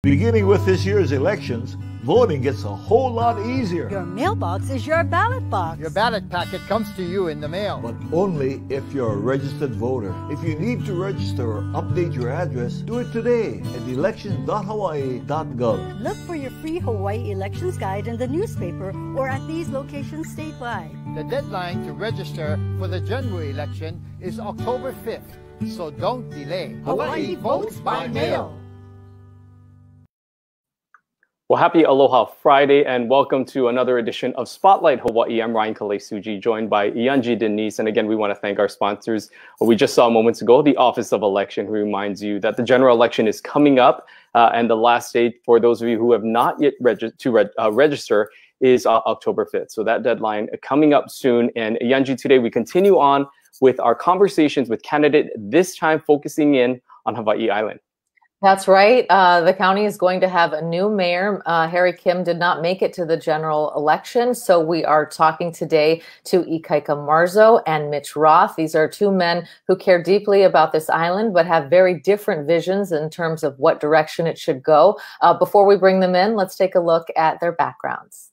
Beginning with this year's elections, voting gets a whole lot easier. Your mailbox is your ballot box. Your ballot packet comes to you in the mail. But only if you're a registered voter. If you need to register or update your address, do it today at elections.hawaii.gov. Look for your free Hawaii Elections Guide in the newspaper or at these locations statewide. The deadline to register for the general election is October 5th, so don't delay. Hawaii votes by mail. Well, happy Aloha Friday and welcome to another edition of Spotlight Hawaii. I'm Ryan Kalesuji, joined by Ianji Denise. And again, we want to thank our sponsors. We just saw moments ago, the Office of Election, who reminds you that the general election is coming up. And the last date for those of you who have not yet register is October 5th. So that deadline coming up soon. And Ianji, today we continue on with our conversations with candidates, this time focusing in on Hawaii Island. That's right. The county is going to have a new mayor. Harry Kim did not make it to the general election, so we are talking today to Ikaika Marzo and Mitch Roth. These are two men who care deeply about this island, but have very different visions in terms of what direction it should go. Before we bring them in, let's take a look at their backgrounds.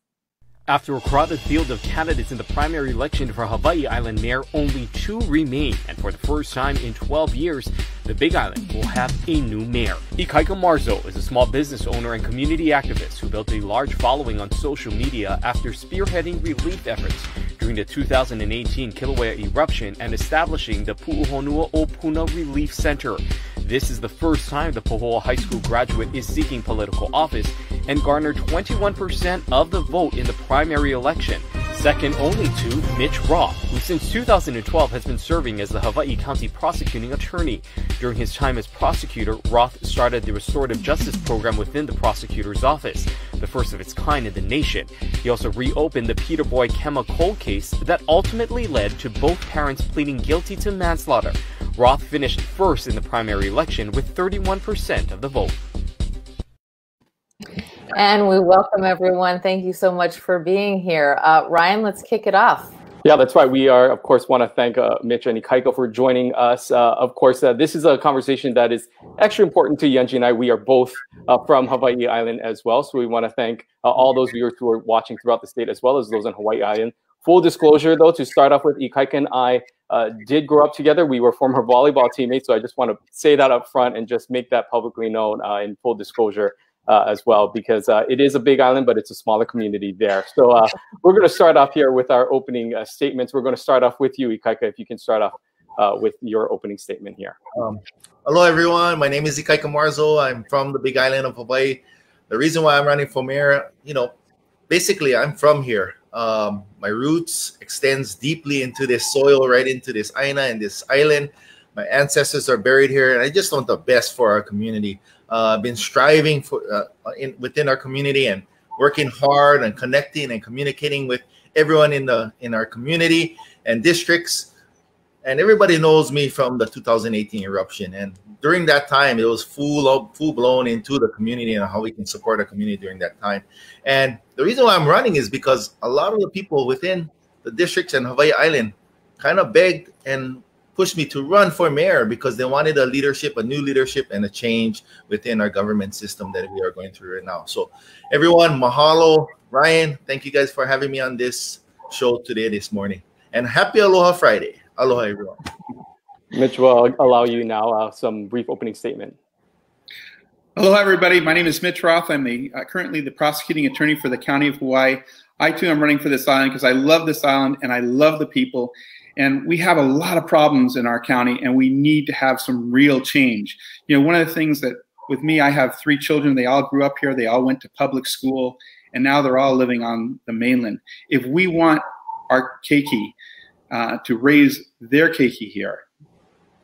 After a crowded field of candidates in the primary election for Hawaii Island Mayor, only two remain, and for the first time in 12 years, the Big Island will have a new mayor. Ikaika Marzo is a small business owner and community activist who built a large following on social media after spearheading relief efforts during the 2018 Kilauea eruption and establishing the Pu'uhonua o Puna Relief Center. This is the first time the Pohoa High School graduate is seeking political office and garnered 21% of the vote in the primary election, second only to Mitch Roth, who since 2012 has been serving as the Hawaii County Prosecuting Attorney. During his time as prosecutor, Roth started the Restorative Justice Program within the prosecutor's office, the first of its kind in the nation. He also reopened the Peter Boy Kema cold case that ultimately led to both parents pleading guilty to manslaughter. Roth finished first in the primary election with 31% of the vote. And we welcome everyone. Thank you so much for being here. Ryan, let's kick it off. Yeah, that's right. We are, of course, want to thank Mitch and Ikaika for joining us. Of course, this is a conversation that is extra important to Ianji and I. We are both from Hawaii Island as well. So we want to thank all those viewers who are watching throughout the state as well as those on Hawaii Island. Full disclosure, though, to start off with, Ikaika and I did grow up together. We were former volleyball teammates. So I just want to say that up front and just make that publicly known in full disclosure. As well, because it is a big island, but it's a smaller community there. So we're going to start off here with our opening statements. We're going to start off with you, Ikaika, if you can start off with your opening statement here. Hello, everyone. My name is Ikaika Marzo. I'm from the Big Island of Hawaii. The reason why I'm running for mayor, basically I'm from here. My roots extends deeply into this soil, right into this aina and this island. My ancestors are buried here, and I just want the best for our community. Been striving for within our community and working hard and connecting and communicating with everyone in our community and districts. And everybody knows me from the 2018 eruption. And during that time, it was full blown into the community and how we can support our community during that time. And the reason why I'm running is because a lot of the people within the districts and Hawaii Island kind of begged and pushed me to run for mayor because they wanted a new leadership and a change within our government system that we are going through right now. So everyone, mahalo. Ryan, thank you guys for having me on this show this morning. And happy Aloha Friday. Aloha, everyone. Mitch will allow you now some brief opening statement. Hello, everybody. My name is Mitch Roth. I'm currently the prosecuting attorney for the County of Hawaii. I, too, am running for this island because I love this island and I love the people. And we have a lot of problems in our county, and we need to have some real change. One of the things that with me, I have 3 children. They all grew up here. They all went to public school, and now they're all living on the mainland. If we want our keiki to raise their keiki here,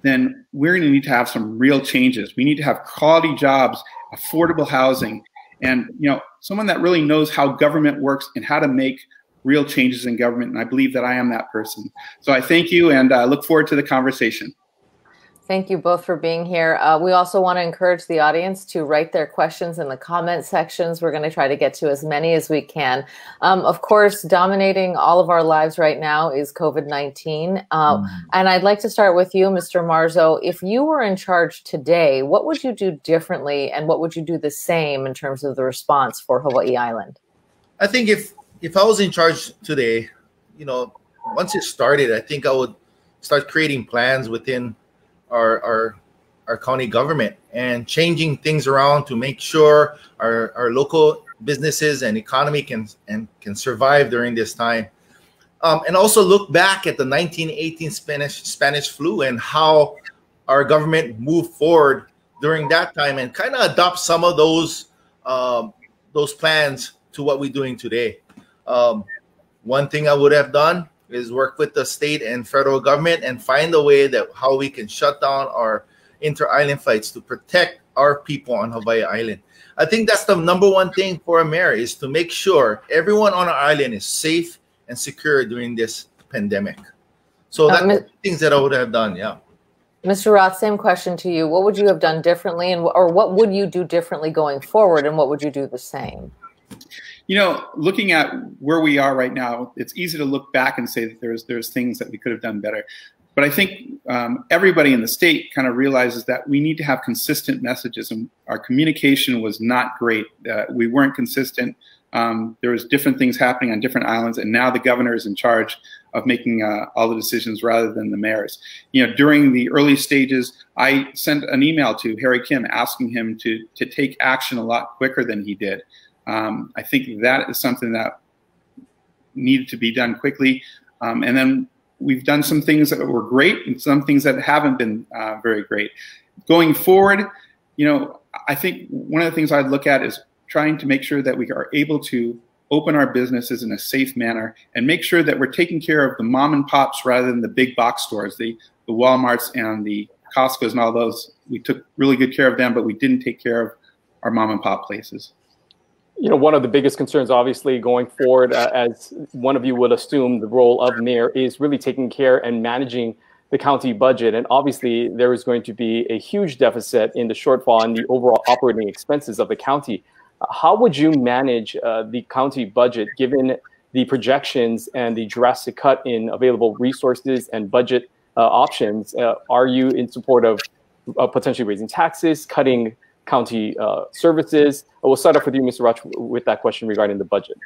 then we're going to need to have some real changes. We need to have quality jobs, affordable housing, and someone that really knows how government works and how to make real changes in government, and I believe that I am that person. So I thank you and look forward to the conversation. Thank you both for being here. We also want to encourage the audience to write their questions in the comment sections. We're going to try to get to as many as we can. Of course, dominating all of our lives right now is COVID-19. And I'd like to start with you, Mr. Marzo. If you were in charge today, what would you do differently and what would you do the same in terms of the response for Hawaii Island? I think if I was in charge today, you know, once it started, I think I would start creating plans within our county government and changing things around to make sure our local businesses and economy can survive during this time. And also look back at the 1918 Spanish flu and how our government moved forward during that time and kind of adopt some of those plans to what we're doing today. One thing I would have done is work with the state and federal government and find a way that how we can shut down our inter-island flights to protect our people on Hawaii Island. I think that's the #1 thing for a mayor, is to make sure everyone on our island is safe and secure during this pandemic. So that's things that I would have done, yeah. Mr. Roth, same question to you. What would you have done differently, or what would you do differently going forward, and what would you do the same? You know, looking at where we are right now, it's easy to look back and say that there's things that we could have done better. But I think everybody in the state kind of realizes that we need to have consistent messages, and our communication was not great. We weren't consistent. There was different things happening on different islands, and now the governor is in charge of making all the decisions rather than the mayors. You know, during the early stages, I sent an email to Harry Kim asking him to take action a lot quicker than he did. I think that is something that needed to be done quickly. And then we've done some things that were great and some things that haven't been very great. Going forward, you know, I think one of the things I'd look at is trying to make sure that we are able to open our businesses in a safe manner and make sure that we're taking care of the mom and pops rather than the big box stores, the Walmarts and the Costco's and all those. We took really good care of them, but we didn't take care of our mom and pop places. You know, one of the biggest concerns, obviously, going forward, as one of you would assume, the role of mayor is really taking care and managing the county budget. And obviously, there is going to be a huge deficit in the shortfall in the overall operating expenses of the county. How would you manage the county budget, given the projections and the drastic cut in available resources and budget options? Are you in support of potentially raising taxes, cutting county services? We'll start off with you, Mr. Roth, with that question regarding the budget.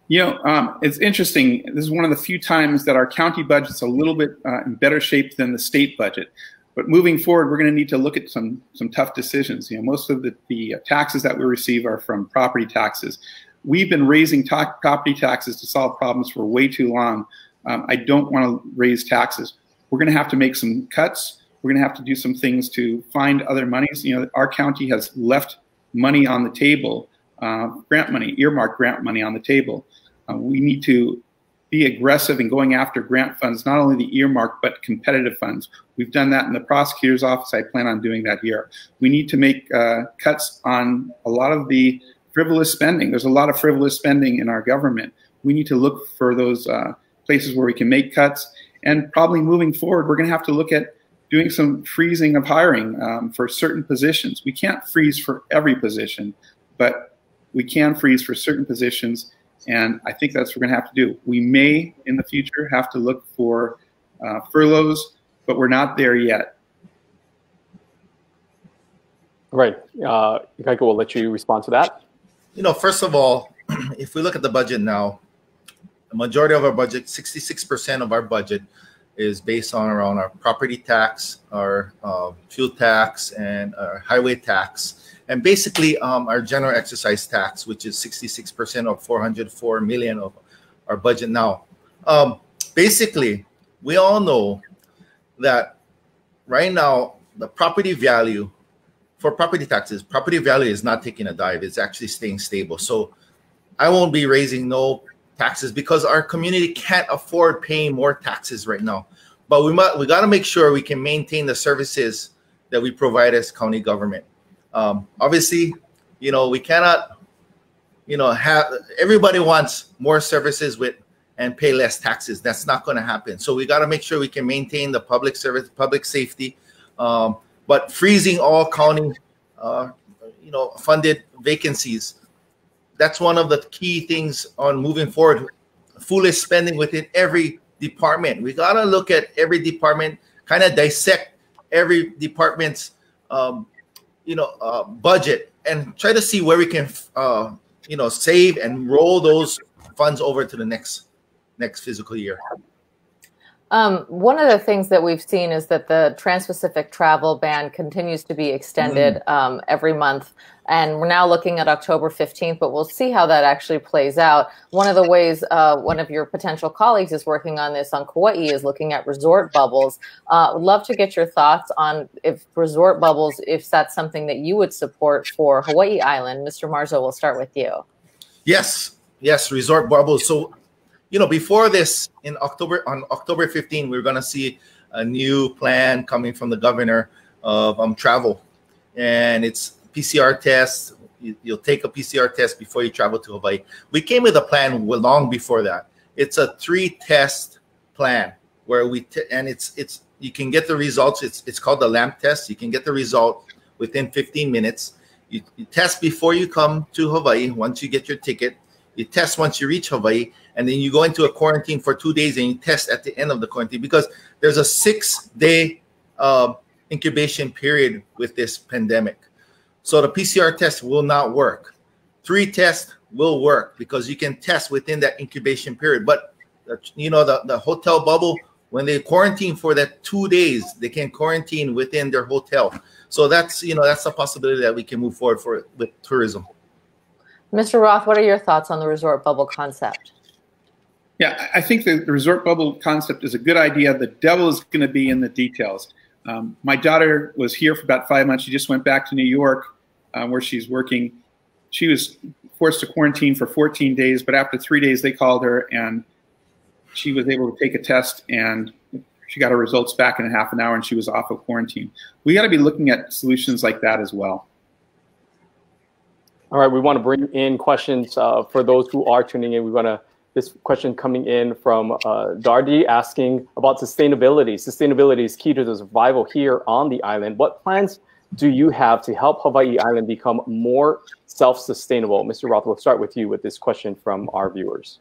You know, it's interesting. This is one of the few times that our county budget's a little bit in better shape than the state budget. But moving forward, we're going to need to look at some tough decisions. You know, most of the taxes that we receive are from property taxes. We've been raising property taxes to solve problems for way too long. I don't want to raise taxes. We're going to have to make some cuts. We're going to have to do some things to find other monies. You know, our county has left money on the table, grant money, earmarked grant money on the table. We need to be aggressive in going after grant funds, not only the earmarked, but competitive funds. We've done that in the prosecutor's office. I plan on doing that here. We need to make cuts on a lot of the frivolous spending. There's a lot of frivolous spending in our government. We need to look for those places where we can make cuts. And probably moving forward, we're going to have to look at doing some freezing of hiring for certain positions. We can't freeze for every position, but we can freeze for certain positions, and I think that's what we're going to have to do. We may, in the future, have to look for furloughs, but we're not there yet. Right. Ikaika, will let you respond to that. You know, first of all, if we look at the budget now, the majority of our budget, 66% of our budget, is based on around our property tax, our fuel tax, and our highway tax, and basically our general exercise tax, which is 66% of 404 million of our budget now. Basically, we all know that right now the property value for property taxes, property value is not taking a dive; it's actually staying stable. So I won't be raising no taxes because our community can't afford paying more taxes right now. But we got to make sure we can maintain the services that we provide as county government. Obviously, you know, we cannot, you know, have everybody wants more services with and pay less taxes. That's not going to happen. So we got to make sure we can maintain the public service, public safety, but freezing all county, funded vacancies. That's one of the key things on moving forward. Foolish spending within every department. We got to look at every department, kind of dissect every department's, budget and try to see where we can, save and roll those funds over to the next fiscal year. One of the things that we've seen is that the Trans-Pacific travel ban continues to be extended every month. And we're now looking at October 15th, but we'll see how that actually plays out. One of the ways one of your potential colleagues is working on this on Kauai is looking at resort bubbles. Would love to get your thoughts on if resort bubbles, if that's something that you would support for Hawaii Island. Mr. Marzo, we'll start with you. Yes, resort bubbles. So, before this, on October 15, we're going to see a new plan coming from the governor of travel, and it's PCR tests. You'll take a PCR test before you travel to Hawaii. We came with a plan long before that. It's a 3-test plan where you can get the results. It's called the LAMP test. You can get the result within 15 minutes. You test before you come to Hawaii. Once you get your ticket, you test once you reach Hawaii, and then you go into a quarantine for 2 days, and you test at the end of the quarantine because there's a 6-day incubation period with this pandemic. So the PCR test will not work. 3 tests will work because you can test within that incubation period. But the hotel bubble, when they quarantine for that 2 days, they can quarantine within their hotel. So that's a possibility that we can move forward with tourism. Mr. Roth, what are your thoughts on the resort bubble concept? Yeah, I think the resort bubble concept is a good idea. The devil is going to be in the details. My daughter was here for about 5 months. She just went back to New York where she's working. She was forced to quarantine for 14 days, but after 3 days, they called her and she was able to take a test and she got her results back in half an hour and she was off of quarantine. We got to be looking at solutions like that as well. All right, we want to bring in questions for those who are tuning in. This question coming in from Dardi asking about sustainability. Sustainability is key to the survival here on the island. What plans do you have to help Hawaii Island become more self-sustainable? Mr. Roth, we'll start with you with this question from our viewers.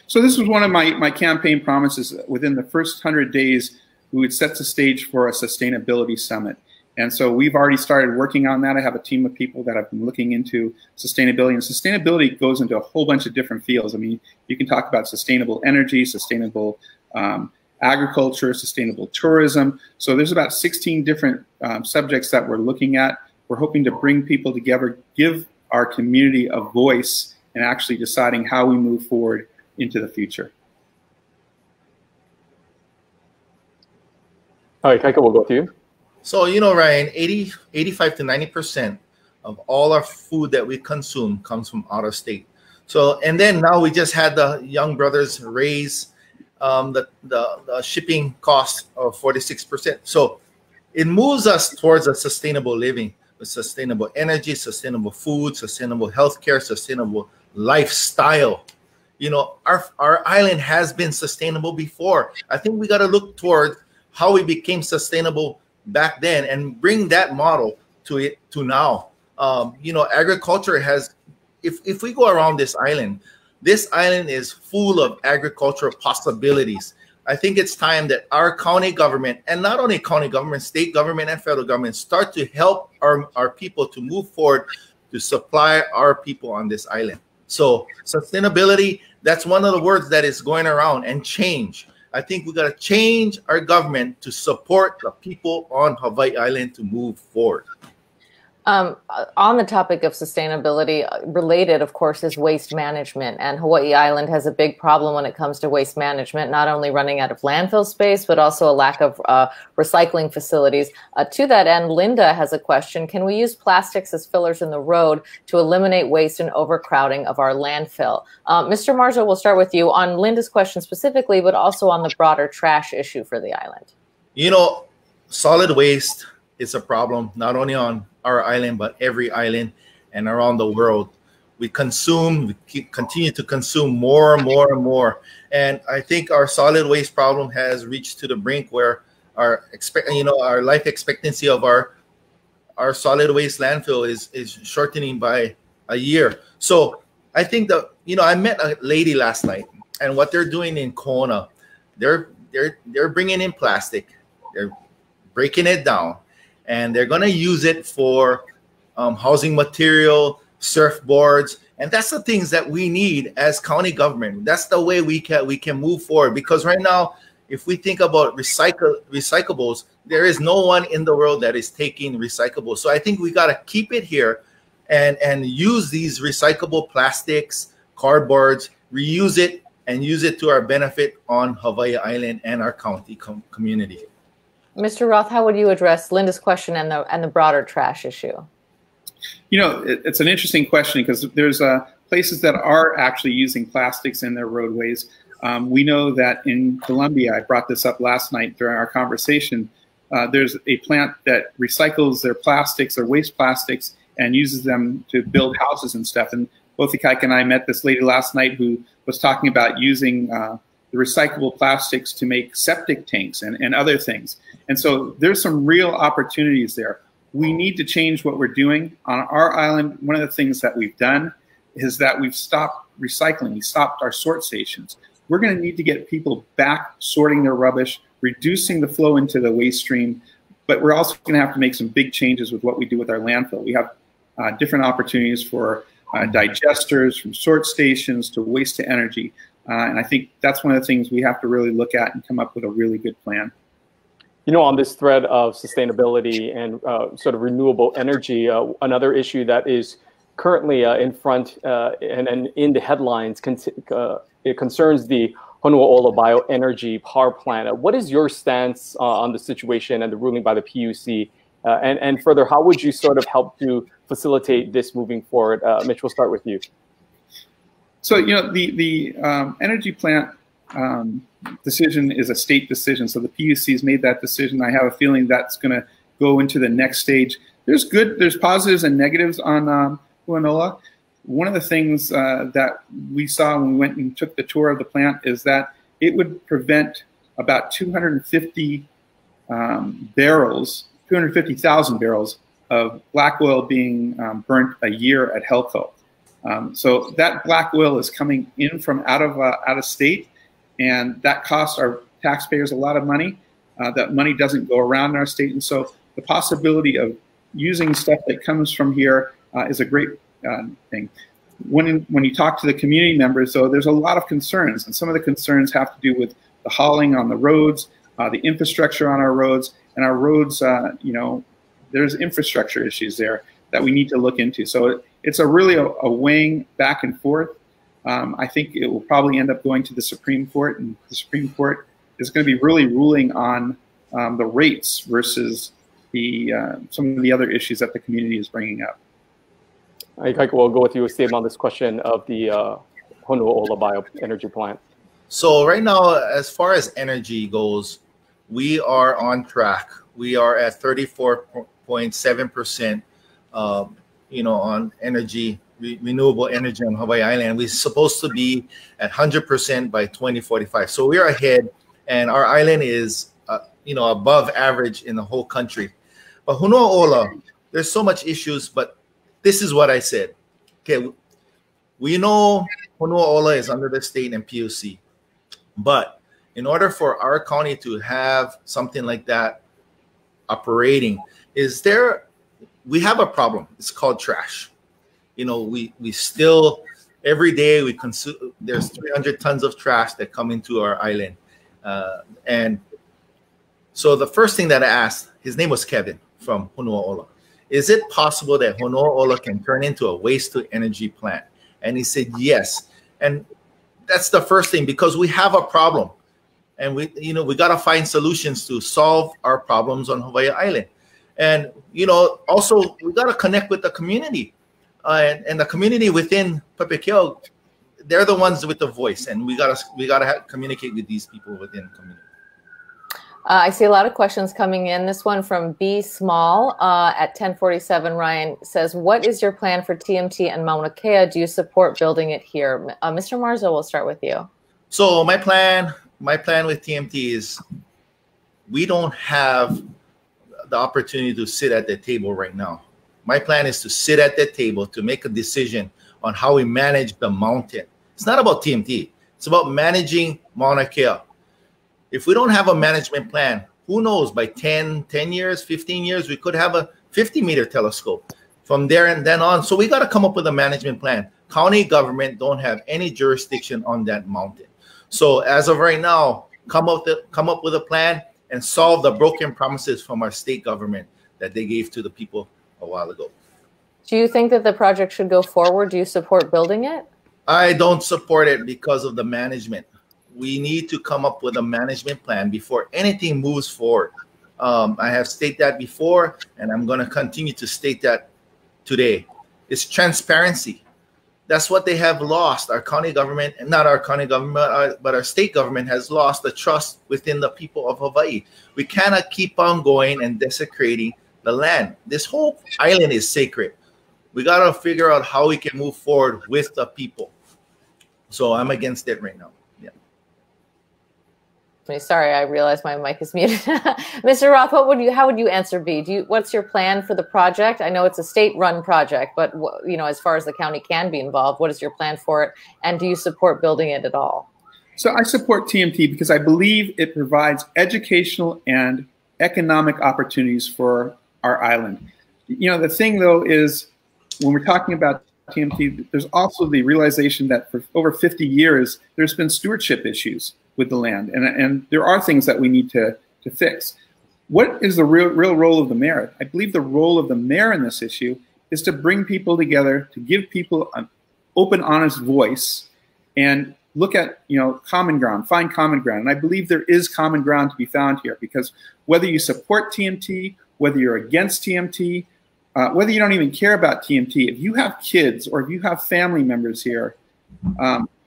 So this was one of my campaign promises. Within the first 100 days, we would set the stage for a sustainability summit. And so we've already started working on that. I have a team of people that have been looking into sustainability. And sustainability goes into a whole bunch of different fields. I mean, you can talk about sustainable energy, sustainable agriculture, sustainable tourism. So there's about 16 different subjects that we're looking at. We're hoping to bring people together, give our community a voice in actually deciding how we move forward into the future. All right, Ikaika, we'll go to you. So, Ryan, 85 to 90% of all our food that we consume comes from out of state. So, and then now we just had the young brothers raise the shipping cost of 46%. So it moves us towards a sustainable living with sustainable energy, sustainable food, sustainable healthcare, sustainable lifestyle. Our island has been sustainable before. I think we got to look toward how we became sustainable back then and bring that model to now. Agriculture has, if we go around this island is full of agricultural possibilities. I think it's time that our county government, and not only county government, state government and federal government, start to help our people to move forward to supply our people on this island. So sustainability, that's one of the words that is going around, and change. I think we got to change our government to support the people on Hawaii Island to move forward. On the topic of sustainability, related, of course, is waste management. And Hawaii Island has a big problem when it comes to waste management, not only running out of landfill space, but also a lack of recycling facilities. To that end, Linda has a question. Can we use plastics as fillers in the road to eliminate waste and overcrowding of our landfill? Mr. Marzo, we'll start with you on Linda's question specifically, but also on the broader trash issue for the island. Solid waste is a problem, not only on our island, but every island and around the world. we continue to consume more and more and more. And I think our solid waste problem has reached to the brink where our life expectancy of our solid waste landfill is shortening by a year. So I think that, I met a lady last night, and what they're doing in Kona, they're bringing in plastic, they're breaking it down, and they're going to use it for housing material, surfboards, and that's the things that we need as county government. That's the way we can move forward, because right now, if we think about recyclables, there is no one in the world that is taking recyclables. So I think we got to keep it here and use these recyclable plastics, cardboards, reuse it, and use it to our benefit on Hawaii Island and our county community. Mr. Roth, how would you address Linda's question and the broader trash issue? It's an interesting question, because there's places that are actually using plastics in their roadways. We know that in Colombia, I brought this up last night during our conversation, there's a plant that recycles their plastics, their waste plastics, and uses them to build houses and stuff. And both Ikaika and I met this lady last night who was talking about using the recyclable plastics to make septic tanks and other things. And so there's some real opportunities there. We need to change what we're doing. On our island, one of the things that we've done is that we've stopped recycling. We stopped our sort stations. We're going to need to get people back sorting their rubbish, reducing the flow into the waste stream, but we're also going to have to make some big changes with what we do with our landfill. We have different opportunities for digesters, from sort stations to waste to energy. And I think that's one of the things we have to really look at and come up with a really good plan. On this thread of sustainability and sort of renewable energy, another issue that is currently in front and in the headlines, it concerns the Honolulu bioenergy power plant. What is your stance on the situation and the ruling by the PUC? And further, how would you sort of help to facilitate this moving forward? Mitch, we'll start with you. So, the energy plant decision is a state decision. So the PUC has made that decision. I have a feeling that's going to go into the next stage. There's positives and negatives on Honolulu. One of the things that we saw when we went and took the tour of the plant is that it would prevent about 250,000 barrels of black oil being burnt a year at Helco. So that black oil is coming in from out of state, and that costs our taxpayers a lot of money. That money doesn't go around in our state, and so the possibility of using stuff that comes from here is a great thing. When you talk to the community members, though, there's a lot of concerns, and some of the concerns have to do with the hauling on the roads, the infrastructure on our roads, and our roads, there's infrastructure issues there that we need to look into. So it's really a weighing back and forth. I think it will probably end up going to the Supreme Court, and the Supreme Court is going to be really ruling on the rates versus some of the other issues that the community is bringing up. Ikaika, we'll go with you, Steve, on this question of the Honolulu bioenergy plant. So right now, as far as energy goes, we are on track. We are at 34.7%, on energy, renewable energy on Hawaii Island. We're supposed to be at 100% by 2045. So we're ahead, and our island is, above average in the whole country. But Honolulu, there's so much issues, but this is what I said. Okay, we know Honolulu is under the state and PUC, but in order for our county to have something like that operating, we have a problem. It's called trash. We still, every day we consume, there's 300 tons of trash that come into our island. And so the first thing that I asked, his name was Kevin from Honolulu. Is it possible that Honolulu can turn into a waste to energy plant? And he said, yes. And that's the first thing, because we have a problem. And we got to find solutions to solve our problems on Hawaii Island. And, also we got to connect with the community. And the community within Papakeo, they're the ones with the voice. And we got to communicate with these people within the community. I see a lot of questions coming in. This one from B Small at 1047, Ryan says, what is your plan for TMT and Mauna Kea? Do you support building it here? Mr. Marzo, we'll start with you. So my plan with TMT is we don't have the opportunity to sit at the table right now. My plan is to sit at the table to make a decision on how we manage the mountain. It's not about TMT. It's about managing Mauna Kea. If we don't have a management plan, who knows, by 10 years, 15 years, we could have a 50-meter telescope from there and then on. So we got to come up with a management plan. County government don't have any jurisdiction on that mountain. So as of right now, come up with a plan and solve the broken promises from our state government that they gave to the people a while ago. Do you think that the project should go forward? Do you support building it? I don't support it because of the management. We need to come up with a management plan before anything moves forward. I have stated that before, and I'm going to continue to state that today. It's transparency. That's what they have lost. Our county government, not our county government, but our state government has lost the trust within the people of Hawaii. We cannot keep on going and desecrating the land. This whole island is sacred. We got to figure out how we can move forward with the people. So I'm against it right now. Sorry, I realized my mic is muted. Mr. Roth, how would you answer B? What's your plan for the project? I know it's a state-run project, but as far as the county can be involved, what is your plan for it? And do you support building it at all? So I support TMT because I believe it provides educational and economic opportunities for our island. The thing though is when we're talking about TMT, there's also the realization that for over 50 years, there's been stewardship issues with the land. And there are things that we need to fix. What is the real role of the mayor? I believe the role of the mayor in this issue is to bring people together, to give people an open, honest voice and look at, common ground, find common ground. And I believe there is common ground to be found here because whether you support TMT, whether you're against TMT, whether you don't even care about TMT, if you have kids or if you have family members here,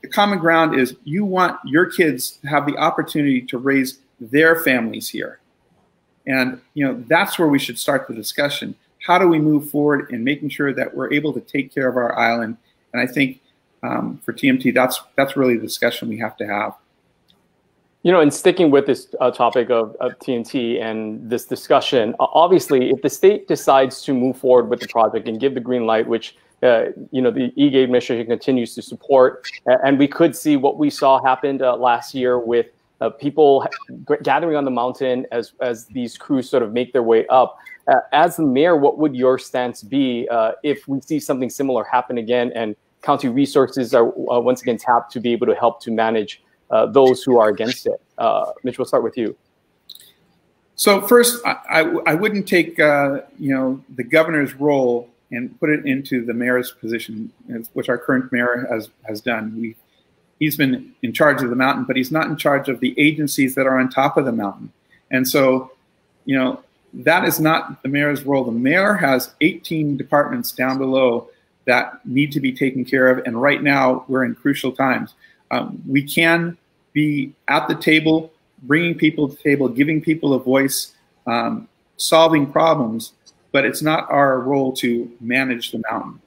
the common ground is you want your kids to have the opportunity to raise their families here. And, that's where we should start the discussion. How do we move forward in making sure that we're able to take care of our island? And I think for TMT, that's really the discussion we have to have. And sticking with this topic of TMT and this discussion, obviously, if the state decides to move forward with the project and give the green light, which the Ige administration continues to support, and we could see what we saw happened last year with people gathering on the mountain as these crews sort of make their way up. As the mayor, what would your stance be if we see something similar happen again and county resources are once again tapped to be able to help to manage those who are against it? Mitch, we'll start with you. So first, I wouldn't take the governor's role and put it into the mayor's position, which our current mayor has done. He's been in charge of the mountain, but he's not in charge of the agencies that are on top of the mountain. And so, that is not the mayor's role. The mayor has 18 departments down below that need to be taken care of. And right now, we're in crucial times. We can be at the table, bringing people to the table, giving people a voice, solving problems, but it's not our role to manage the mountain.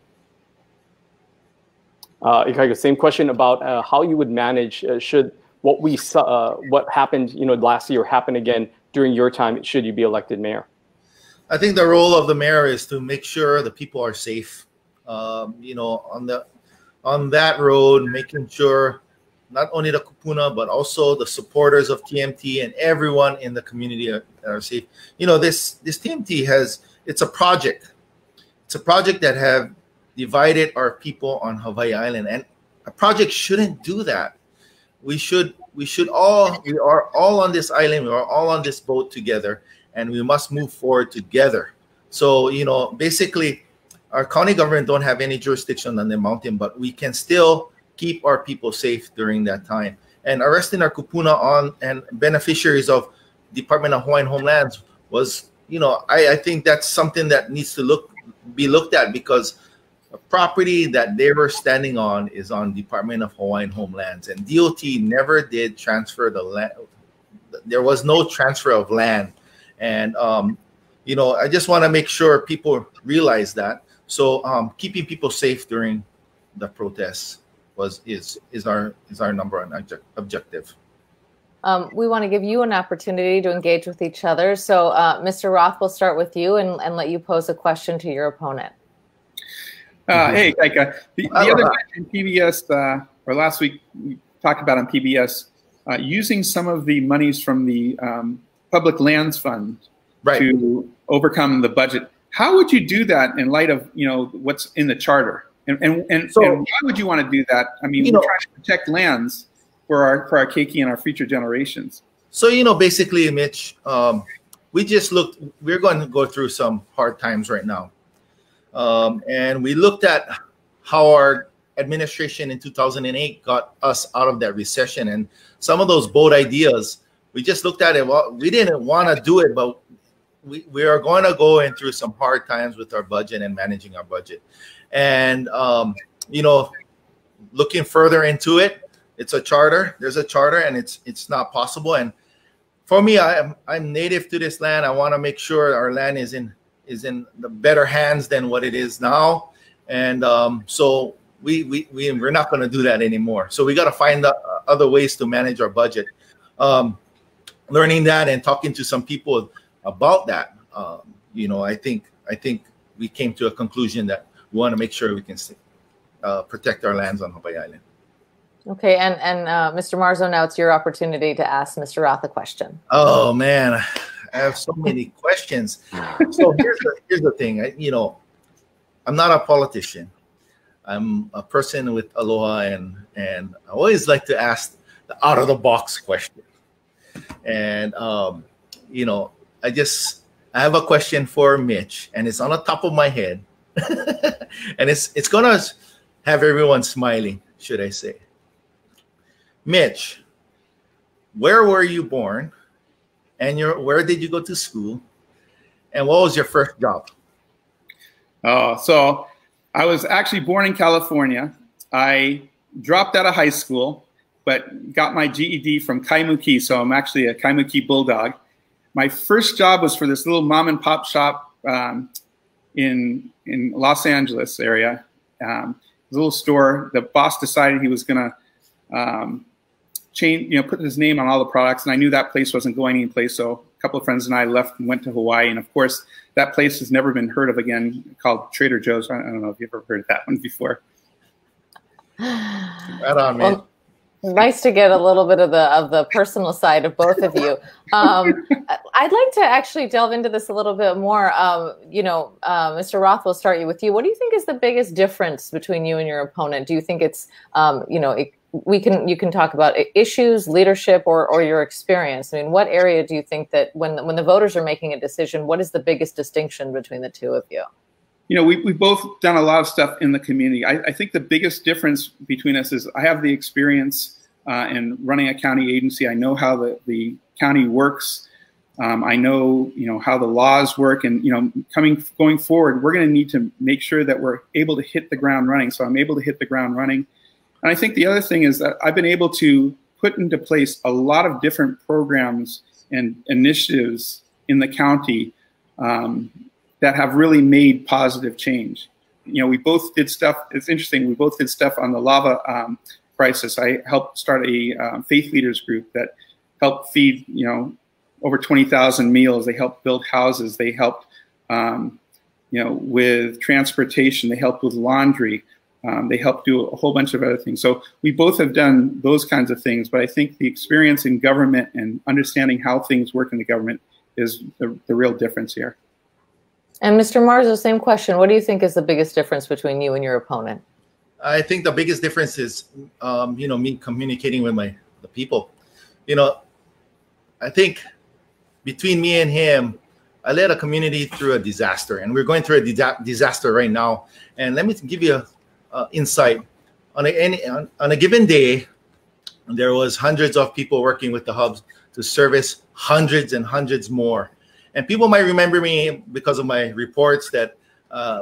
Ikaika, same question about how you would manage should what happened last year happen again during your time, should you be elected mayor? I think the role of the mayor is to make sure the people are safe. On that road, making sure not only the kupuna, but also the supporters of TMT and everyone in the community are safe. This TMT it's a project. It's a project that have divided our people on Hawaii Island, and a project shouldn't do that. We are all on this island. We are all on this boat together, and we must move forward together. So, basically, our county government don't have any jurisdiction on the mountain, but we can still keep our people safe during that time. And arresting our kupuna and beneficiaries of Department of Hawaiian Homelands was, I think that's something that needs to be looked at, because the property that they were standing on is on Department of Hawaiian Homelands, and DOT never did transfer there was no transfer of land. And, you know, I just want to make sure people realize that. So keeping people safe during the protests is our number one objective. We want to give you an opportunity to engage with each other. So, Mr. Roth, we'll start with you and let you pose a question to your opponent. Hey, Ikaika. The other night in PBS, or last week, we talked about on PBS, using some of the monies from the Public Lands Fund to overcome the budget. How would you do that in light of, you know, what's in the charter? And why would you want to do that? I mean, we're trying to protect lands for our keiki and our future generations. So, you know, basically, Mitch, we just looked, we're going to go through some hard times right now. And we looked at how our administration in 2008 got us out of that recession. And some of those bold ideas, we just looked at it. Well, we didn't want to do it, but we are going to go in through some hard times with our budget and managing our budget. And, you know, looking further into it, it's a charter. There's a charter, and it's not possible. And for me, I'm native to this land. I want to make sure our land is in the better hands than what it is now. And so we're not going to do that anymore. So we got to find other ways to manage our budget. Learning that and talking to some people about that, you know, I think we came to a conclusion that we want to make sure we can protect our lands on Hawaii Island. Okay, and Mr. Marzo, now it's your opportunity to ask Mr. Roth a question. Oh man, I have so many questions. So here's the thing. You know, I'm not a politician. I'm a person with aloha, and I always like to ask the out of the box question. And you know, I have a question for Mitch, and it's on the top of my head, and it's gonna have everyone smiling, should I say? Mitch, where were you born, and where did you go to school, and what was your first job? So I was actually born in California. I dropped out of high school, but got my GED from Kaimuki, so I'm actually a Kaimuki Bulldog. My first job was for this little mom and pop shop in Los Angeles area. It was a little store. The boss decided he was going to put his name on all the products, and I knew that place wasn't going anyplace, so a couple of friends and I left and went to Hawaii, and of course, that place has never been heard of again, called Trader Joe's. I don't know if you've ever heard of that one before. Right on, man. Well, nice to get a little bit of the personal side of both of you. I'd like to actually delve into this a little bit more. Mr. Roth, we'll start with you. What do you think is the biggest difference between you and your opponent? Do you think it's, you can talk about issues, leadership, or your experience? I mean, what area do you think that when the voters are making a decision, what is the biggest distinction between the two of you? You know, we've both done a lot of stuff in the community. I think the biggest difference between us is I have the experience in running a county agency. I know how the county works. I know, how the laws work, and, going forward, we're going to need to make sure that we're able to hit the ground running. So I'm able to hit the ground running. And I think the other thing is that I've been able to put into place a lot of different programs and initiatives in the county that have really made positive change. We both did stuff. It's interesting. We both did stuff on the lava crisis. I helped start a faith leaders group that helped feed, over 20,000 meals. They helped build houses. They helped, with transportation. They helped with laundry. They helped do a whole bunch of other things. So we both have done those kinds of things. But I think the experience in government and understanding how things work in the government is the real difference here. And Mr. Marzo, same question. What do you think is the biggest difference between you and your opponent? I think the biggest difference is, me communicating with the people. I think between me and him, I led a community through a disaster, and we're going through a disaster right now. And let me give you an insight. On a given day, there was hundreds of people working with the hubs to service hundreds and hundreds more. And people might remember me because of my reports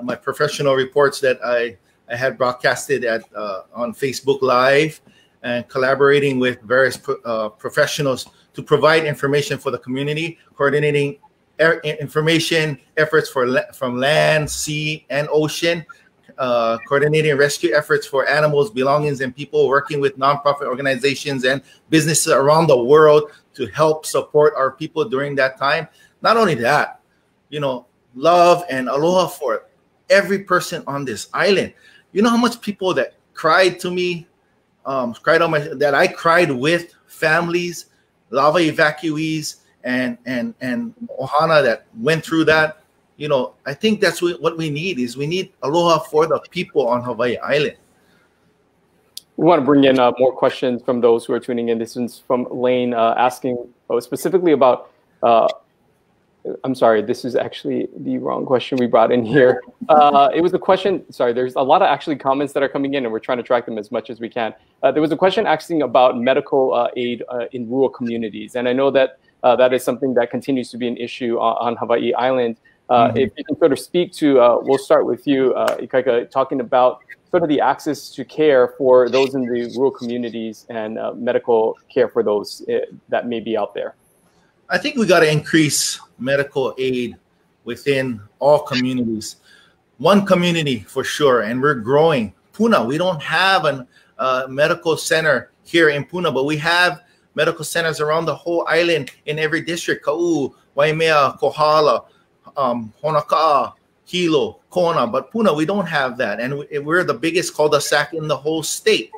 my professional reports that I had broadcasted on Facebook Live, and collaborating with various professionals to provide information for the community, coordinating information efforts from land, sea, and ocean, coordinating rescue efforts for animals, belongings, and people, working with nonprofit organizations and businesses around the world to help support our people during that time. Not only that, you know, love and aloha for every person on this island. You know how much people that cried to me, that I cried with, families, lava evacuees, and ohana that went through that. You know, I think that's what we need is we need aloha for the people on Hawaii Island. We want to bring in more questions from those who are tuning in. This is from Lane asking specifically about, I'm sorry, this is actually the wrong question we brought in here. It was a question, sorry, there's a lot of actually comments that are coming in and we're trying to track them as much as we can. There was a question asking about medical aid in rural communities. And I know that that is something that continues to be an issue on Hawaii Island. If you can sort of speak to, we'll start with you, Ikaika, talking about sort of the access to care for those in the rural communities and medical care for those that may be out there. I think we got to increase medical aid within all communities. One community for sure, and we're growing. Puna, we don't have a medical center here in Puna, but we have medical centers around the whole island in every district. Ka'u, Waimea, Kohala, Honoka'a, Hilo, Kona, but Puna, we don't have that. And we're the biggest cul-de-sac in the whole state.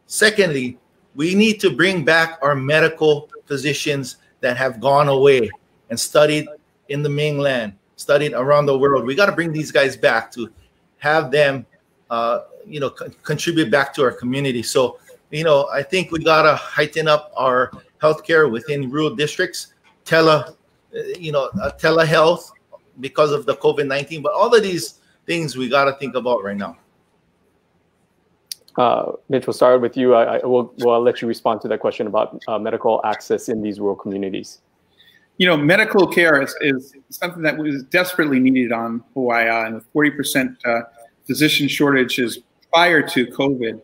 Secondly, we need to bring back our medical physicians that have gone away and studied in the mainland, studied around the world. We got to bring these guys back to have them, you know, contribute back to our community. So, you know, I think we got to heighten up our healthcare within rural districts, telehealth because of the COVID-19. But all of these things we got to think about right now. Mitch, we'll start with you. We'll let you respond to that question about medical access in these rural communities. You know, medical care is something that was desperately needed on Hawaii, and with 40% physician shortages prior to COVID,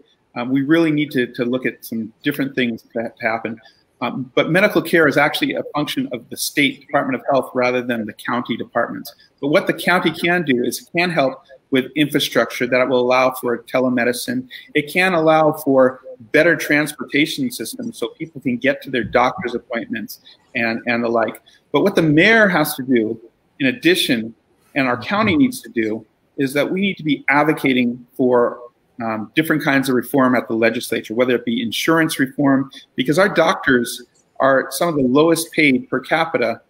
we really need to look at some different things that happen. But medical care is actually a function of the state Department of Health rather than the county departments. But what the county can do is it can help with infrastructure that will allow for telemedicine. It can allow for better transportation systems so people can get to their doctor's appointments and the like. But what the mayor has to do, in addition, and our county needs to do, is that we need to be advocating for different kinds of reform at the legislature, whether it be insurance reform, because our doctors are some of the lowest paid per capita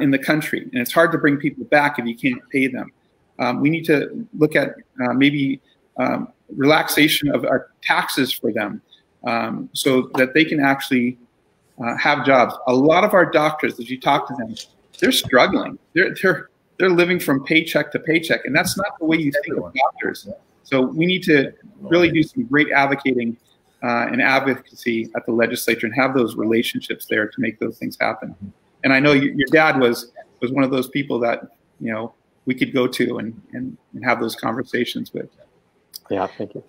in the country. And it's hard to bring people back if you can't pay them. We need to look at maybe relaxation of our taxes for them so that they can actually have jobs. A lot of our doctors, as you talk to them, they're struggling. They're living from paycheck to paycheck, and that's not the way you think of doctors. So we need to really do some great advocating and advocacy at the legislature and have those relationships there to make those things happen. And I know your dad was one of those people that, you know, we could go to and have those conversations with. Yeah, thank you.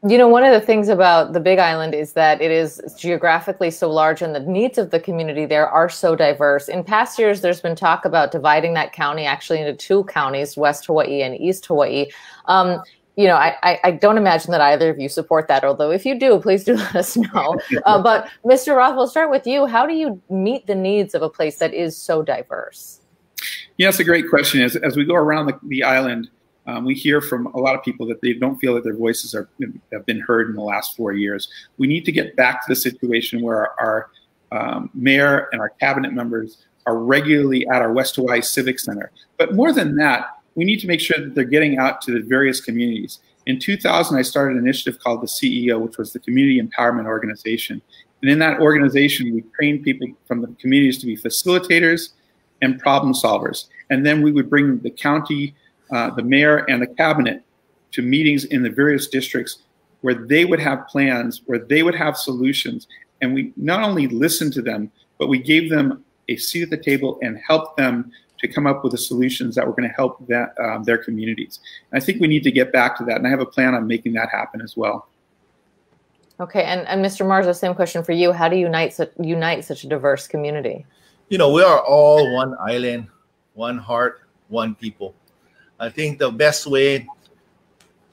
You know, one of the things about the Big Island is that it is geographically so large and the needs of the community there are so diverse. In past years, there's been talk about dividing that county actually into two counties, West Hawaii and East Hawaii. You know, I don't imagine that either of you support that, although if you do, please do let us know. But Mr. Roth, we'll start with you. How do you meet the needs of a place that is so diverse? Yeah, that's a great question. As we go around the island, we hear from a lot of people that they don't feel that their voices have been heard in the last 4 years. We need to get back to the situation where our mayor and our cabinet members are regularly at our West Hawaii Civic Center. But more than that, we need to make sure that they're getting out to the various communities. In 2000, I started an initiative called the CEO, which was the Community Empowerment Organization. And in that organization, we trained people from the communities to be facilitators and problem solvers. And then we would bring the county, the mayor, and the cabinet to meetings in the various districts where they would have plans, where they would have solutions. And we not only listened to them, but we gave them a seat at the table and helped them to come up with the solutions that were going to help their communities. And I think we need to get back to that, and I have a plan on making that happen as well. Okay, and Mr. Marzo, same question for you. How do you unite such a diverse community? You know, we are all one island, one heart, one people. I think the best way,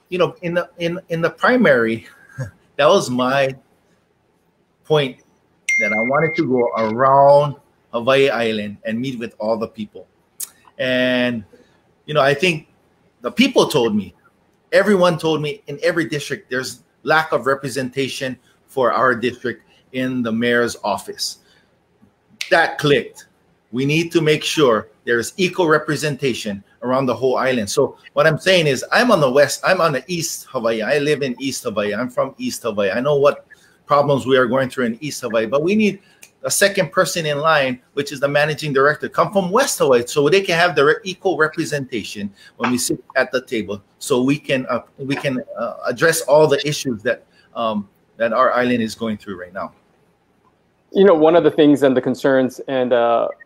you know, in the primary, that was my point, that I wanted to go around Hawaii Island and meet with all the people. And, you know, I think the people told me, everyone told me in every district, there's lack of representation for our district in the mayor's office. That clicked. We need to make sure there's equal representation around the whole island. So what I'm saying is, I'm on the East Hawaii. I live in East Hawaii. I'm from East Hawaii. I know what problems we are going through in East Hawaii, but we need a second person in line, which is the managing director, come from West Hawaii, so they can have the equal representation when we sit at the table, so we can address all the issues that that our island is going through right now. You know, one of the things and the concerns, and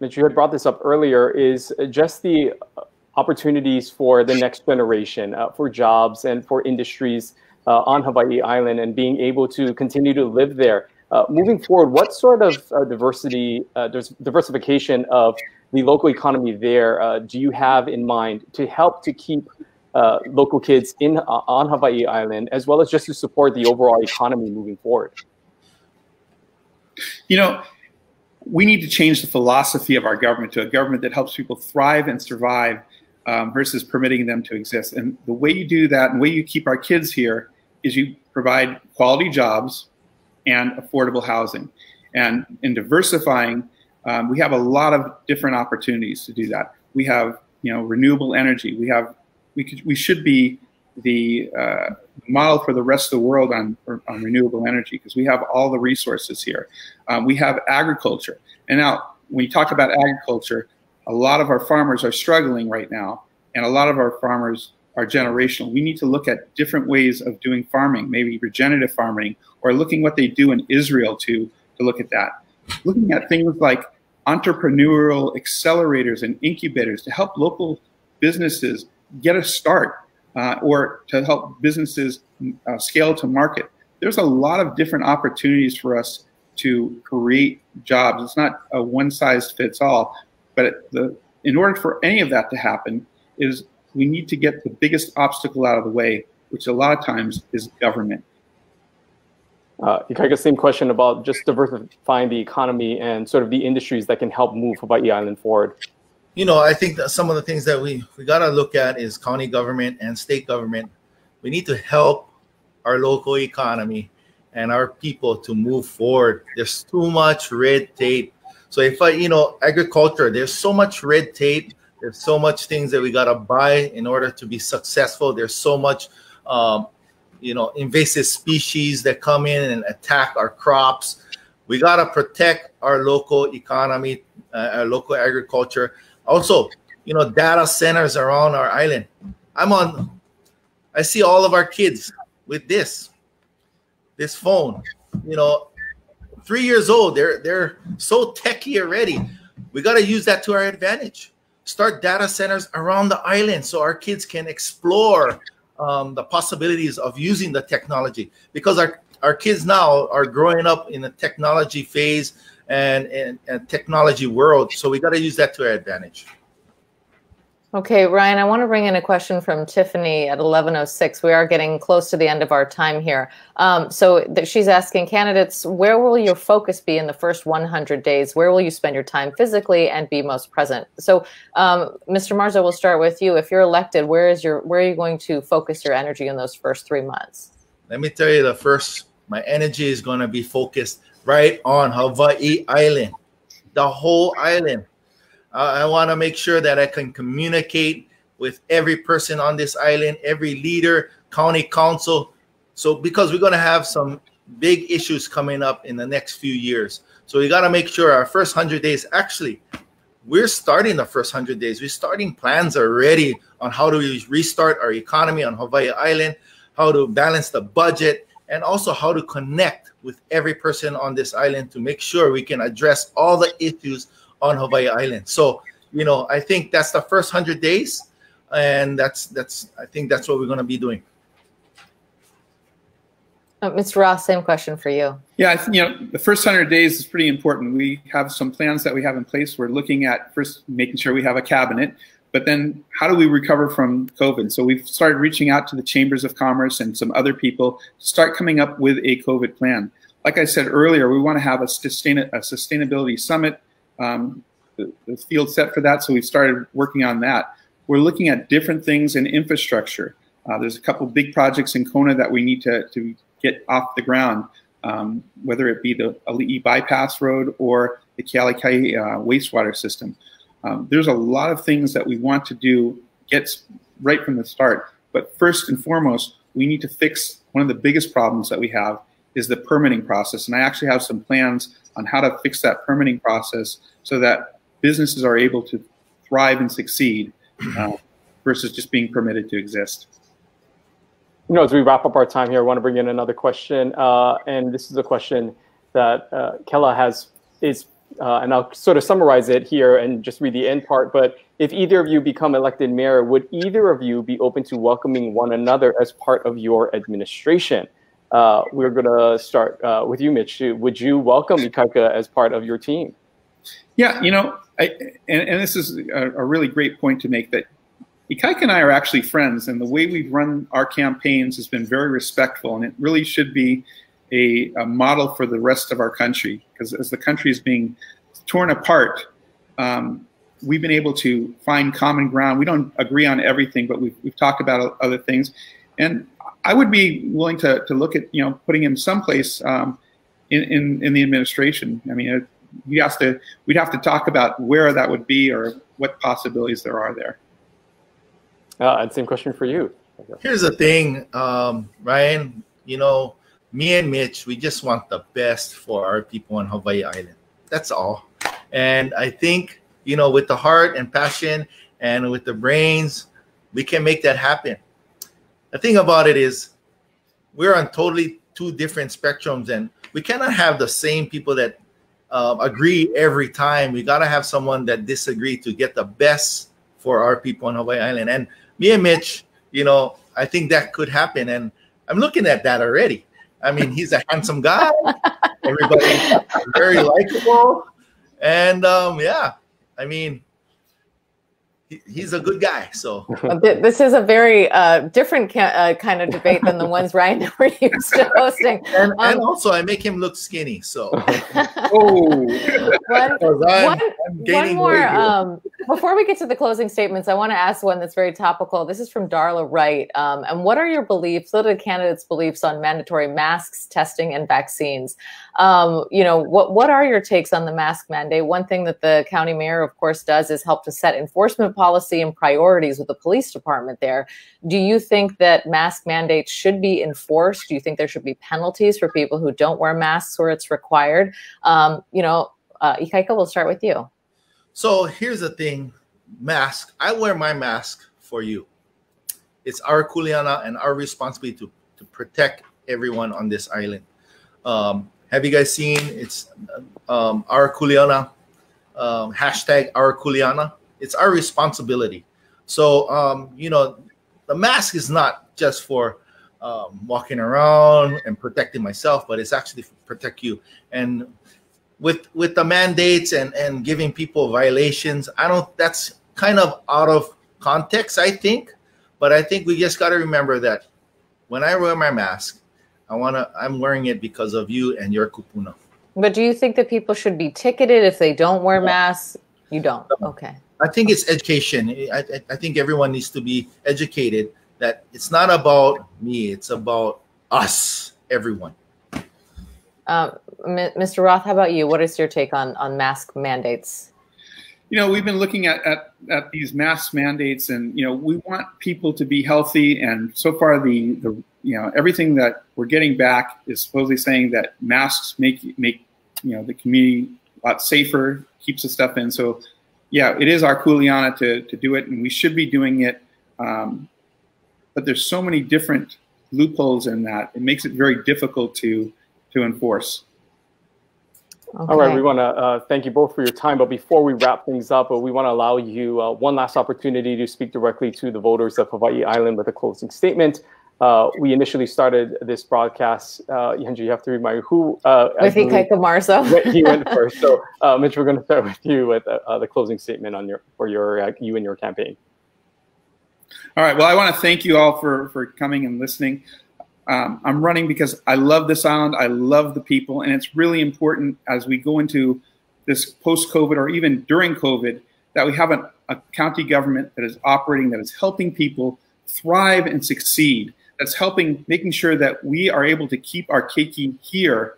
Mitch, you had brought this up earlier, is just the opportunities for the next generation, for jobs and for industries on Hawaii Island, and being able to continue to live there. Moving forward, what sort of diversification of the local economy there do you have in mind to help to keep local kids on Hawaii Island, as well as just to support the overall economy moving forward? You know, we need to change the philosophy of our government to a government that helps people thrive and survive versus permitting them to exist. And the way you do that, and the way you keep our kids here, is you provide quality jobs and affordable housing. And in diversifying, we have a lot of different opportunities to do that. We have, you know, renewable energy. We should be the model for the rest of the world on renewable energy, because we have all the resources here. We have agriculture. And now, when you talk about agriculture, a lot of our farmers are struggling right now, and a lot of our farmers are generational. We need to look at different ways of doing farming, maybe regenerative farming, or looking what they do in Israel to look at that. Looking at things like entrepreneurial accelerators and incubators to help local businesses get a start, or to help businesses scale to market. There's a lot of different opportunities for us to create jobs. It's not a one-size-fits-all, but in order for any of that to happen, is we need to get the biggest obstacle out of the way, which a lot of times is government. Ikaika, same question about just diversifying the economy and sort of the industries that can help move Hawaii Island forward. You know, I think that some of the things that we got to look at is county government and state government. We need to help our local economy and our people to move forward. There's too much red tape. So agriculture, there's so much red tape. There's so much things that we got to buy in order to be successful. There's so much, invasive species that come in and attack our crops. We got to protect our local economy, our local agriculture. Also, data centers around our island. I see all of our kids with this phone, 3 years old. They're so techie already. We got to use that to our advantage. Start data centers around the island so our kids can explore the possibilities of using the technology, because our kids now are growing up in a technology phase and technology world. So we got to use that to our advantage. Okay, Ryan, I want to bring in a question from Tiffany at 11:06. We are getting close to the end of our time here. She's asking candidates, where will your focus be in the first 100 days? Where will you spend your time physically and be most present? So, Mr. Marzo, we'll start with you. If you're elected, where are you going to focus your energy in those first 3 months? Let me tell you, my energy is going to be focused right on Hawaii Island, the whole island. I want to make sure that I can communicate with every person on this island, every leader, county council. So because we're going to have some big issues coming up in the next few years. So we got to make sure our first 100 days, actually, we're starting the first 100 days. We're starting plans already on how do we restart our economy on Hawaii Island, how to balance the budget, and also how to connect with every person on this island to make sure we can address all the issues on Hawaii Island. So, I think that's the first 100 days, and I think that's what we're going to be doing. Mr. Roth, same question for you. Yeah, the first 100 days is pretty important. We have some plans that we have in place. We're looking at first making sure we have a cabinet, but then how do we recover from COVID? So we've started reaching out to the chambers of commerce and some other people to start coming up with a COVID plan. Like I said earlier, we want to have a sustainability summit, the field set for that. So we've started working on that. We're looking at different things in infrastructure. There's a couple big projects in Kona that we need to get off the ground, whether it be the Ali'i bypass road or the Ikaika wastewater system. There's a lot of things that we want to do, get right from the start. But first and foremost, we need to fix one of the biggest problems that we have is the permitting process. And I actually have some plans on how to fix that permitting process so that businesses are able to thrive and succeed versus just being permitted to exist. As we wrap up our time here, I want to bring in another question. And this is a question that Kela and I'll sort of summarize it here and just read the end part. But if either of you become elected mayor, would either of you be open to welcoming one another as part of your administration? We're going to start with you, Mitch. Would you welcome Ikaika as part of your team? Yeah, and this is a really great point to make, that Ikaika and I are actually friends, and the way we've run our campaigns has been very respectful, and it really should be a model for the rest of our country, because as the country is being torn apart, we've been able to find common ground. We don't agree on everything, but we've talked about other things, and I would be willing to look at putting him someplace in the administration. I mean, we'd have to talk about where that would be or what possibilities there are there. And same question for you. Here's the thing, Ryan, me and Mitch, we just want the best for our people on Hawaii Island. That's all. And I think, with the heart and passion and with the brains, we can make that happen. The thing about it is we're on totally two different spectrums, and we cannot have the same people that agree every time. We got to have someone that disagree to get the best for our people on Hawaii Island. And me and Mitch, I think that could happen. And I'm looking at that already. I mean, he's a handsome guy. Everybody's very likable. And yeah, I mean, he's a good guy. So this is a very different kind of debate than the ones Ryan and we're used to hosting. And also, I make him look skinny. So one more. Before we get to the closing statements, I want to ask one that's very topical. This is from Darla Wright. And what are your beliefs? What are the candidates' beliefs on mandatory masks, testing, and vaccines? What are your takes on the mask mandate? One thing that the county mayor, of course, does is help to set enforcement policy and priorities with the police department there. Do you think that mask mandates should be enforced? Do you think there should be penalties for people who don't wear masks where it's required? Ikaika, we'll start with you. So here's the thing, mask. I wear my mask for you. It's our kuleana and our responsibility to protect everyone on this island. Have you guys seen it's our kuleana, hashtag our kuleana? It's our responsibility. So, the mask is not just for walking around and protecting myself, but it's actually to protect you. And with the mandates and giving people violations, that's kind of out of context, I think. But I think we just got to remember that when I wear my mask, I'm wearing it because of you and your kupuna. But do you think that people should be ticketed if they don't wear masks? You don't. Okay. I think it's education. I think everyone needs to be educated that it's not about me. It's about us, everyone. Mr. Roth, how about you? What is your take on mask mandates? We've been looking at these mask mandates, and we want people to be healthy. And so far, the everything that we're getting back is supposedly saying that masks make the community a lot safer, keeps the stuff in. So yeah, it is our kuleana to do it, and we should be doing it. But there's so many different loopholes in that it makes it very difficult to enforce. Okay. All right, we want to thank you both for your time. But before we wrap things up, we want to allow you one last opportunity to speak directly to the voters of Hawaii Island with a closing statement. we initially started this broadcast, Yanji, you have to remind me who. With Ikaika Marzo. He went first. So, Mitch, we're going to start with you with the closing statement on you and your campaign. All right. Well, I want to thank you all for coming and listening. I'm running because I love this island. I love the people. And it's really important as we go into this post-COVID or even during COVID that we have a county government that is operating, that is helping people thrive and succeed. That's making sure that we are able to keep our keiki here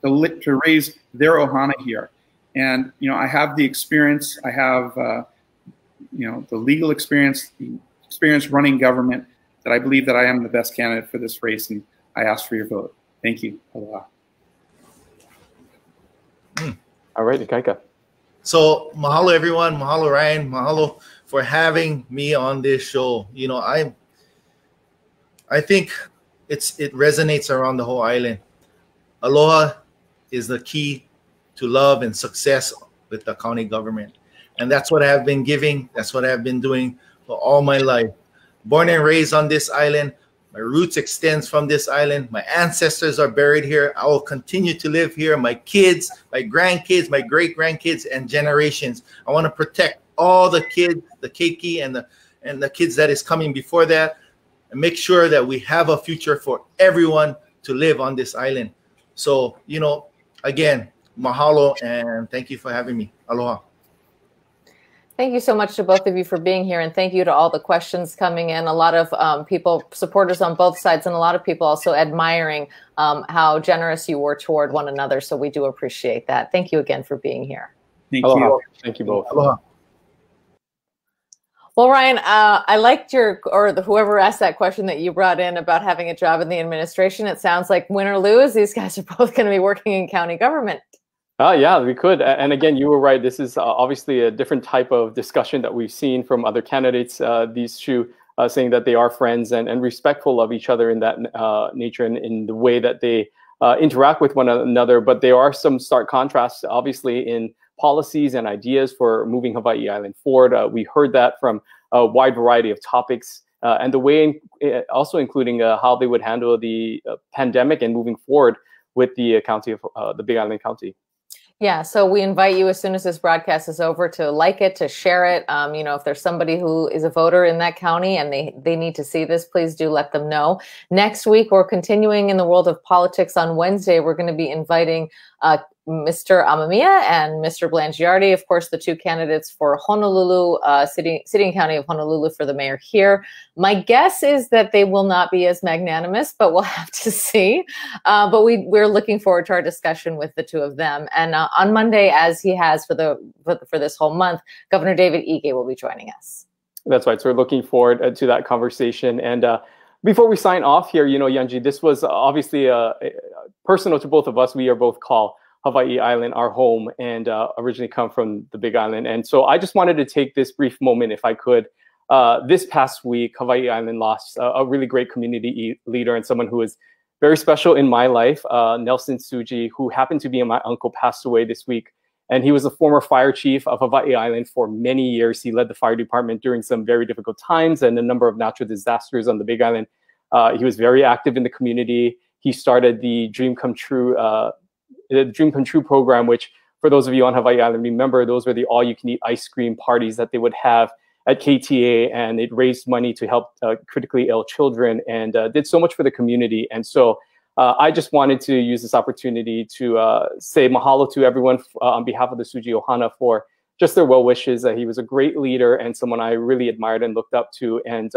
to raise their ohana here. And, I have the experience. I have, the legal experience, the experience running government, that I believe that I am the best candidate for this race, and I ask for your vote. Thank you. Aloha. All right, Ikaika. So mahalo everyone, mahalo Ryan, mahalo for having me on this show. I think it resonates around the whole island. Aloha is the key to love and success with the county government. And that's what I have been giving. That's what I've been doing for all my life. Born and raised on this island. My roots extends from this island. My ancestors are buried here. I will continue to live here. My kids, my grandkids, my great-grandkids, and generations. I want to protect all the kids, the keiki, and the kids that is coming before that, and make sure that we have a future for everyone to live on this island. So, again, mahalo, and thank you for having me. Aloha. Thank you so much to both of you for being here, and thank you to all the questions coming in. A lot of people, supporters on both sides, and a lot of people also admiring how generous you were toward one another. So we do appreciate that. Thank you again for being here. Thank Aloha. you. Thank you both. Aloha. Well, Ryan, I liked whoever asked that question that you brought in about having a job in the administration. It sounds like win or lose, these guys are both going to be working in county government. Yeah, we could. And again, you were right. This is obviously a different type of discussion that we've seen from other candidates. These two saying that they are friends and respectful of each other in that nature and in the way that they interact with one another. But there are some stark contrasts, obviously, in policies and ideas for moving Hawaii Island forward. We heard that from a wide variety of topics. And the way, also including how they would handle the pandemic and moving forward with the county of the Big Island County. Yeah, so we invite you as soon as this broadcast is over to like it, to share it. If there's somebody who is a voter in that county and they need to see this, please do let them know. Next week, we're continuing in the world of politics. On Wednesday, we're going to be inviting Mr. Amamiya and Mr. Blangiardi, of course, the two candidates for Honolulu, City and County of Honolulu for the mayor here. My guess is that they will not be as magnanimous, but we'll have to see. But we're looking forward to our discussion with the two of them. And on Monday, as he has for this whole month, Governor David Ige will be joining us. That's right. So we're looking forward to that conversation. And before we sign off here, Yanji, this was obviously personal to both of us. We are both called Hawaii Island our home and originally come from the Big Island. And so I just wanted to take this brief moment, if I could. This past week, Hawaii Island lost a really great community leader and someone who is very special in my life, Nelson Suji, who happened to be my uncle, passed away this week. And he was a former fire chief of Hawaii Island for many years. He led the fire department during some very difficult times and a number of natural disasters on the Big Island. He was very active in the community. He started the Dream Come True program, which for those of you on Hawaii Island, remember those were the all-you-can-eat ice cream parties that they would have at KTA, and it raised money to help critically ill children and did so much for the community. And so I just wanted to use this opportunity to say mahalo to everyone on behalf of the Suji Ohana for just their well wishes. He was a great leader and someone I really admired and looked up to, and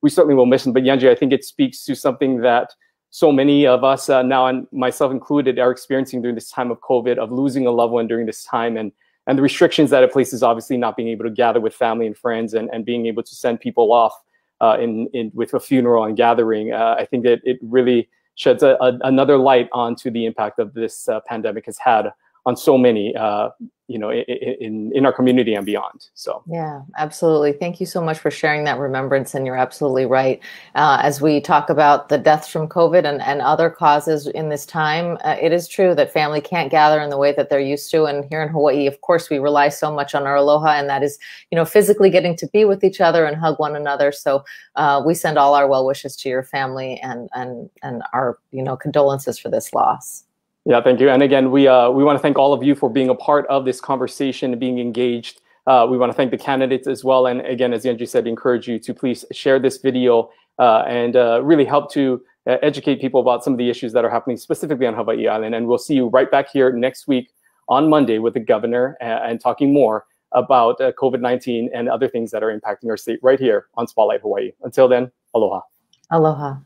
we certainly will miss him. But Yanji, I think it speaks to something that so many of us now, and myself included, are experiencing during this time of COVID, of losing a loved one during this time, and the restrictions that it places, obviously not being able to gather with family and friends and being able to send people off with a funeral and gathering. I think that it really sheds another light onto the impact of this pandemic has had on so many, you know, in our community and beyond. So yeah, absolutely. Thank you so much for sharing that remembrance. And you're absolutely right. As we talk about the deaths from COVID and other causes in this time, it is true that family can't gather in the way that they're used to. And here in Hawaii, of course, we rely so much on our aloha, and that is, you know, physically getting to be with each other and hug one another. So we send all our well wishes to your family and our, you know, condolences for this loss. Yeah, thank you. And again, we want to thank all of you for being a part of this conversation and being engaged. We want to thank the candidates as well. And again, as Yanji said, encourage you to please share this video and really help to educate people about some of the issues that are happening specifically on Hawaii Island. And we'll see you right back here next week on Monday with the governor and talking more about COVID-19 and other things that are impacting our state right here on Spotlight Hawaii. Until then, aloha. Aloha.